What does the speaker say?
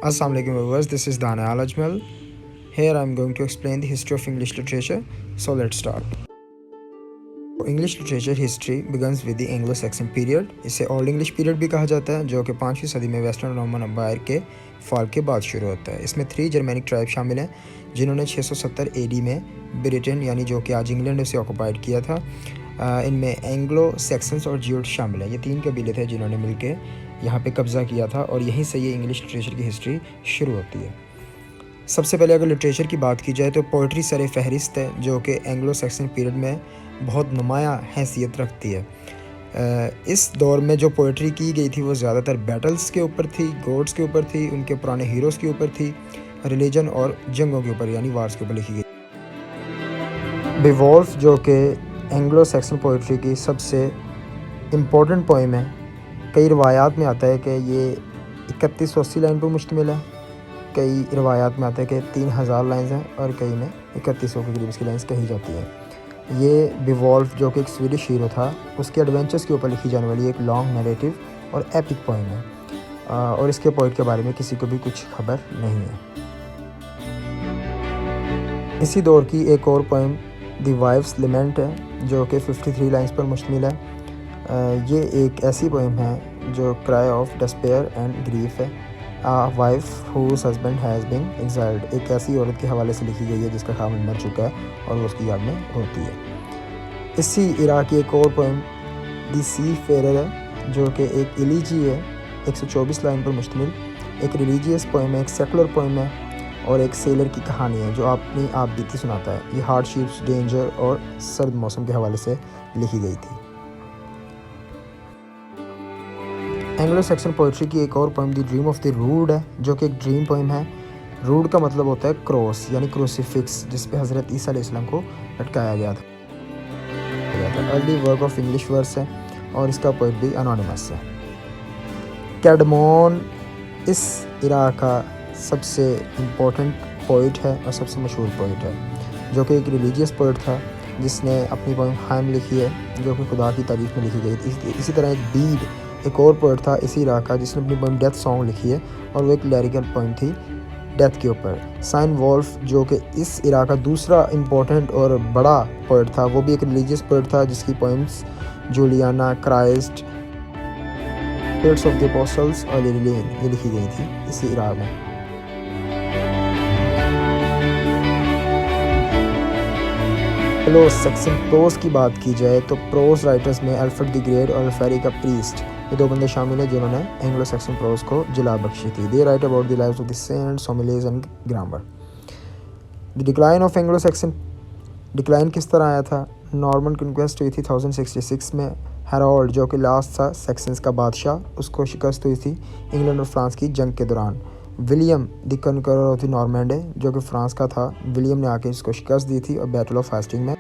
Assalamu alaikum viewers, this is Daniel Ajmal. Here I am going to explain the history of English literature. So let's start. English literature history begins with the Anglo-Saxon period. इसे old English period भी कहा जाता है, जो कि 5वीं सदी में वेस्टर्न रोमन एम्पायर के फॉल के बाद शुरू होता है। इसमें 3 जर्मेनिक ट्राइब शामिल हैं, जिन्होंने 670 एडी में ब्रिटेन यानी जो कि आज इंग्लैंड से ऑक्युपाइड किया था। इनमें एंग्लो सैक्सन्स और ज्यूट शामिल हैं। ये 3 कबीले थे जिन्होंने मिलकर यहाँ पे कब्ज़ा किया था और यहीं से ये इंग्लिश लिटरेचर की हिस्ट्री शुरू होती है। सबसे पहले अगर लिटरेचर की बात की जाए तो पोइट्री सर फहरिस्त है, जो कि एंग्लो सैक्सन पीरियड में बहुत नुमाया हैसियत रखती है। इस दौर में जो पोइट्री की गई थी वो ज़्यादातर बैटल्स के ऊपर थी, गॉड्स के ऊपर थी, उनके पुराने हीरोज़ के ऊपर थी, रिलीजन और जंगों के ऊपर यानी वार्स के ऊपर लिखी गई। बेवोल्फ जो कि एंग्लो सैक्सन पोइट्री की सबसे इम्पोर्टेंट पोइम है, कई रवायात में आता है कि ये 3180 लाइन पर मुश्तमिल है, कई रवायात में आता है कि 3000 लाइन्स हैं और कई में 3100 के करीब इसकी लाइन्स कही जाती है। ये बेवोल्फ जो कि एक स्वीडिश हीरो था, उसके एडवेंचर्स के ऊपर लिखी जाने वाली एक लॉन्ग नैरेटिव और एपिक पोइम है, और इसके पोइट के बारे में किसी को भी कुछ खबर नहीं है। इसी दौर की एक और पोइम द वाइफ्स लिमेंट है, जो कि 53 लाइन्स पर मुश्तमिल है। ये एक ऐसी पोइम है जो cry of despair and grief है। Wife whose husband has been exiled, एक ऐसी औरत के हवाले से लिखी गई है जिसका खामन मर चुका है और वो उसकी याद में रोती है। इसी इरा की एक और पोइम द सी फेरर है, जो कि एक इलीजी है, 124 लाइन पर मुश्तमिल एक रिलीजियस पोइम है, एक सेकुलर पोइम है और एक सेलर की कहानी है जो अपनी आप बीती सुनाता है। ये हार्डशिप्स, डेंजर और सर्द मौसम के हवाले से लिखी गई थी। एंग्लो सैक्सन पोइट्री की एक और poem the dream of the rood है, जो कि एक ड्रीम पोइम है। रूड का मतलब होता है क्रॉस यानी क्रूसीफिक्स, जिस पे हज़रत ईसा अलैहिस्सलाम को लटकाया गया था। Early work of English verse है और इसका पोइट भी अनोनिमस है। कैडमोन इस इरा का सबसे इम्पोर्टेंट पोइट है और सबसे मशहूर पोइट है, जो कि एक रिलीजियस पोइट था जिसने अपनी पोइम हाइम लिखी है, जो कि खुदा की तारीफ में लिखी गई थी। इसी तरह एक बीड एक और पोइट था इसी इरा का, जिसने अपनी पोइम डेथ सॉन्ग लिखी है और वो एक लिरिकल पोइम थी डेथ के ऊपर। साइन वॉल्फ जो कि इस इरा का दूसरा इम्पोर्टेंट और बड़ा पोइट था, वो भी एक रिलीजियस पोइट था जिसकी poems Juliana, Christ, pets of the apostles और लिलियन ये लिखी गई थी इसी इरा में। एंग्लो सैक्सन प्रोज की बात की जाए तो प्रोज राइटर्स में अल्फ्रेड द ग्रेट और अल्फेरिका प्रीस्ट ये 2 बंदे शामिल हैं जिन्होंने एंग्लो सैक्सन प्रोज को जला बख्शी थी। They wrote about the lives of the saints, homilies and grammar. The decline of Anglo Saxon, decline किस तरह आया था? नॉर्मन कन्क्वेस्ट हुई थी 1066 में। हेरोल्ड जो कि लास्ट था सेक्शंस का बादशाह, उसको शिकस्त हुई थी इंग्लैंड और फ्रांस की जंग के दौरान। विलियम द कनकरर ऑफ द नॉर्मैंडे जो कि फ्रांस का था, विलियम ने आके इसको शिकस्त दी थी और बैटल ऑफ हेस्टिंग में